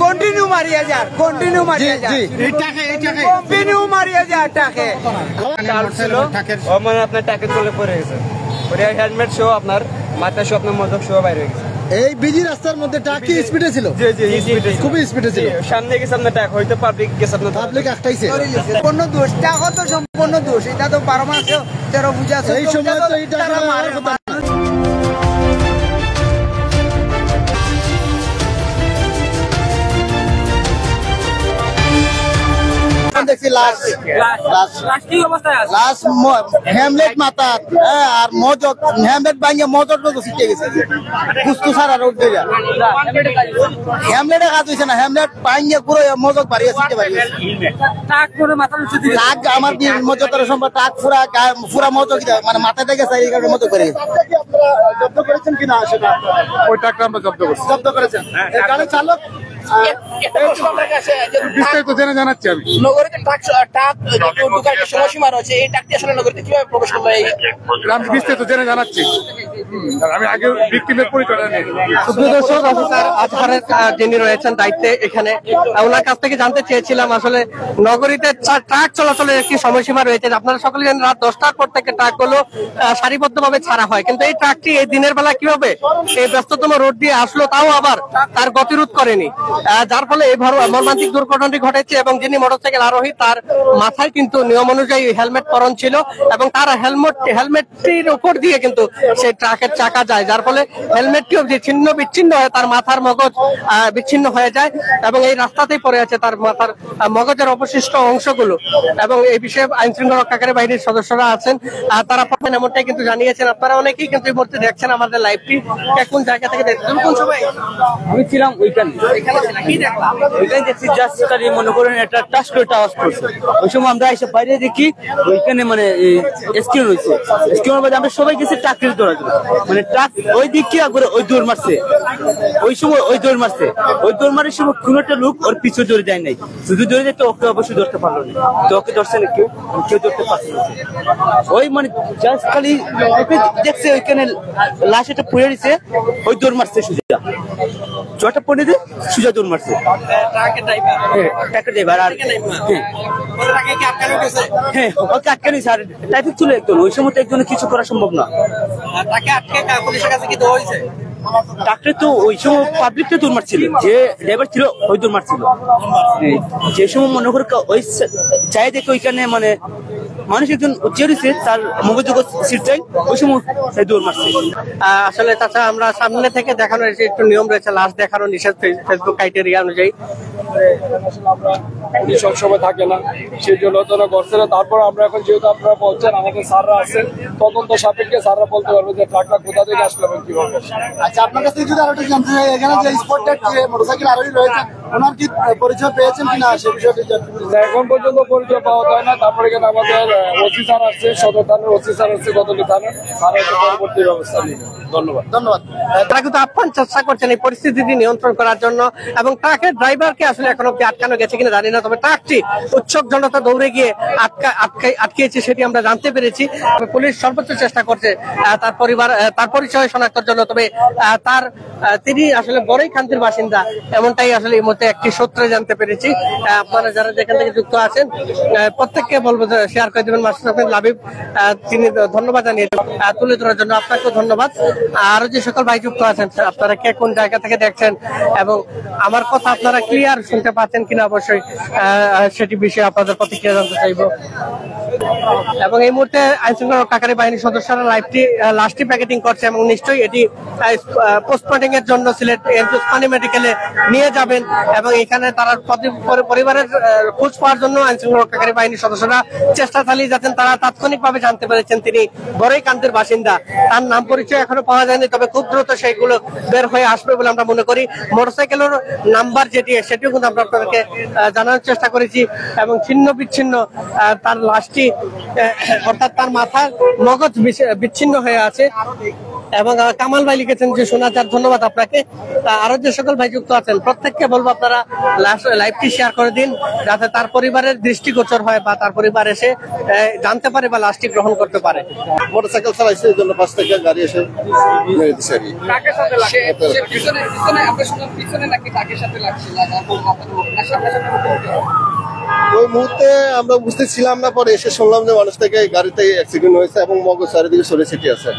Continue মারিয়া যার continue মারিয়া যার continue মারিয়া যার টাকে চাল ছিল ও মানে আপনার টাকে চলে পড়ে গেছে পরে হেলমেট শো আপনার মাথা শো আপনার মদক শো বাইরে গেছে এই বিজি রাস্তার মধ্যে ট্রাক কি স্পিডে ছিল? জি জি স্পিডে খুবই স্পিডে ছিল। সামনে গেছে আপনার ট্রাক হয়তো পাবলিক গেছে আপনার পাবলিক একটাইছে সম্পূর্ণ দোষ টাকা তো সম্পূর্ণ দোষ এটা তো 12 মাসে 13 পূজা এই সময় তো এই টাকা দেখছি হ্যামলেট মাথা আর মজক হ্যামলেট ভাঙিয়ে মজক শিখে গেছে কুস্তু সারা রোড দিয়ে হ্যামলেটে কাজ হয়েছে না হ্যামলেট ভাঙিয়ে পুরো মজক বাড়িয়ে শিখতে পারি ট্রাক আমার মজকের সম্ভব ট্রাক পুরা মজক মানে মাথা থেকে এই কারণে মজক করে জব্দ করেছেন কিনা সেটা ওই ট্রাকটা আমরা জব্দ করেছেন গাড়ি চালক বিস্তারিত জেনে জানাচ্ছি আমি নগরীতে ট্রাক ঢোকার যে সময়সীমা রয়েছে এই ট্রাকটি আসলে নগরীতে কিভাবে প্রবেশ করলো আমি বিস্তারিত জেনে জানাচ্ছি আমি আগে ভিকটিমের পরিচয়টা নিই। দর্শক অফিসার আজহারের যিনি রয়েছেন দায়িত্বে এখানে ওনার কাছ থেকে জানতে চেয়েছিলাম আসলে নগরীতে ট্রাক চলাচলের একটি সময়সীমা রয়েছে আপনারা সকলে জানেন রাত 10টার পর থেকে ট্রাকগুলো সারিবদ্ধভাবে ছাড়া হয় কিন্তু এই ট্রাকটি এই দিনের বেলা কিভাবে এই ব্যস্ততম রোড দিয়ে আসলো তাও আবার তার গতিরোধ করেনি যার ফলে এই মর্মান্তিক দুর্ঘটনাটি ঘটেছে এবং যিনি মোটরসাইকেল আরোহী তার মাথায় কিন্তু নিয়ম অনুযায়ী হেলমেট পরন ছিল এবং তার হেলমেটটির উপর দিয়ে কিন্তু সেই ট্রাকের চাকা যায় যার ফলে হেলমেটটিও যে ছিন্ন বিচ্ছিন্ন হয় তার মাথার মগজ বিচ্ছিন্ন হয়ে যায় এবং এই রাস্তাতেই পড়ে আছে তার মাথার মগজের অবশিষ্ট অংশগুলো এবং এই বিষয়ে আইন শৃঙ্খলা রক্ষাকারী বাহিনীর সদস্যরা আছেন তারা পাবেন এমনটাই কিন্তু জানিয়েছেন আপনারা অনেকেই কিন্তু এই মুহূর্তে দেখছেন আমাদের লাইভটি কোন জায়গা থেকে দেখছেন কোন সময় আমি ছিলাম ওইখানে দেখছি জাস্ট মনে করেন একটা টাচ করে আওয়াজ করছে ওই সময় আমরা এসে বাইরে দেখি ওইখানে মানে স্ক্রিন রয়েছে স্ক্রিনের মধ্যে আমরা সবাই গেছি ট্রাকের দৌড়া মানে ট্রাক ওই দিক কি করে ওই দৌড় মারছে ওই সময় ওই দৌড় মারছে ওই দৌড় মারার সময় কোন একটা লোক ওর পিছু দৌড়ে যায় নাই শুধু দৌড়ে যেত ওকে অবশ্যই ধরতে পারলো না তো ওকে ধরছে না কেউ ধরতে পারছে না ওই মানে জাস্ট খালি দেখছে ওইখানে লাশ একটা পড়ে দিছে ওই দৌড় মারছে সুজা জটা পড়ে দিয়ে সুজা দৌড় মারছে ট্রাকের ড্রাইভার আর হ্যাঁ ওকে আটকে নিয়েছে আর ট্রাফিক ছিল একজন ওই সময় তো একজনের কিছু করা সম্ভব না ডাক্তার তো ওই সময় পাবলিক তো দৌড় মারছিল যে ড্রাইভার ছিল ওই দৌড় মারছিল যে সময় মনে করে ওই চাই দেখে ওইখানে মানে মানুষ একজন চেয়েছে তার মগজ সিটটাই ওই সময় দৌড় মারছে আসলে তাছাড়া আমরা সামনে থেকে দেখানোর একটু নিয়ম রয়েছে লাশ দেখানো নিষেধ ফেসবুক ক্রাইটেরিয়া অনুযায়ী সবসময় থাকে না সেই জন্য তারা করছে না তারপর আমরা এখন যেহেতু আপনারা বলছেন আমাদের স্যাররা আছেন তদন্ত সাপেক্ষে স্যাররা বলতে পারবে যে ট্রাকটা কোথা থেকে আসলো এবং কিভাবে। আচ্ছা আপনার কাছ থেকে যদি আরো জানতে চাই এখানে যে স্পটেড যে মোটরসাইকেল আরোহী রয়েছে ওনার কি পরিচয় পেয়েছেন কিনা সে বিষয়টি এখন পর্যন্ত পরিচয় পাওয়া যায় না তারপরে এখানে আমাদের ওসি স্যার আসছে সদর থানার ওসি স্যার আসছে গতকাল থানার স্যার হচ্ছে পরবর্তী ব্যবস্থা নিবে। ধন্যবাদ। তারা কিন্তু আপ্রাণ চেষ্টা করছেন এই পরিস্থিতি নিয়ন্ত্রণ করার জন্য এবং ট্রাকের ড্রাইভারকে আসলে এখন অব্দি আটকানো গেছে কিনা জানি না তবে ট্রাকটি উৎসব জনতা দৌড়ে গিয়ে আটকেছে সেটি আমরা জানতে পেরেছি পুলিশ সর্বোচ্চ চেষ্টা করছে তার পরিচয় শনাক্তের জন্য তবে তিনি আসলে বড়ইখান্তির বাসিন্দা এমনটাই আসলে এই মুহূর্তে একটি সূত্রে জানতে পেরেছি আপনারা যারা যেখান থেকে যুক্ত আছেন প্রত্যেককে বলবো যে শেয়ার করে দেবেন মাসুদ হোসেন লাবিব তিনি ধন্যবাদ জানিয়ে তুলে ধরার জন্য আপনাকেও ধন্যবাদ আরো যে সকল ভাই যুক্ত আছেন আপনারা কে কোন জায়গা থেকে দেখছেন এবং আমার কথা আপনারা ক্লিয়ার শুনতে পাচ্ছেন কিনা অবশ্যই সেটি বিষয়ে আপনাদের প্রতিক্রিয়া জানতে চাইব এবং এই মুহূর্তে আইন শৃঙ্খলা রক্ষাকারী বাহিনীর সদস্যরা লাশটি প্যাকেটিং করছে এবং নিশ্চয়ই এটি পোস্টমর্টম এর জন্য সিলেট ওসমানী মেডিকেলে নিয়ে যাবেন এবং এখানে তারা পরিবারের খোঁজ পাওয়ার জন্য আইন শৃঙ্খলা রক্ষাকারী বাহিনীর সদস্যরা চেষ্টা চালিয়ে যাচ্ছেন তারা তাৎক্ষণিকভাবে জানতে পেরেছেন তিনি বড়ইখান্তির বাসিন্দা তার নাম পরিচয় এখনো পাওয়া যায়নি তবে খুব দ্রুত সেইগুলো বের হয়ে আসবে বলে আমরা মনে করি মোটরসাইকেলের নাম্বার সেটিও কিন্তু আমরা আপনাদেরকে জানানোর চেষ্টা করেছি এবং ছিন্ন বিচ্ছিন্ন তার লাশটি অর্থাৎ তার মাথার মগজ বিচ্ছিন্ন হয়ে আছে এবং কামাল ভাই লিখেছেন যে শোনাচার, ধন্যবাদ আপনাকে। আরো যে সকল ভাই যুক্ত আছেন প্রত্যেককে বলবো আপনারা লাইভটি শেয়ার করে দিন, যাতে তার পরিবারের দৃষ্টিগোচর হয় বা তার পরিবার এসে জানতে পারে বা লাশটি গ্রহণ করতে পারে। মোটরসাইকেল চালাইছে এই জন্য পাশ থেকে গাড়ি এসে মেরে দিছে আর কি। ওই মুহূর্তে আমরা বুঝতেছিলাম না, পরে এসে শুনলাম যে মানুষ থেকে গাড়িতে অ্যাক্সিডেন্ট হয়েছে এবং মগজ চারিদিকে ছড়িয়ে ছিটিয়ে আছে।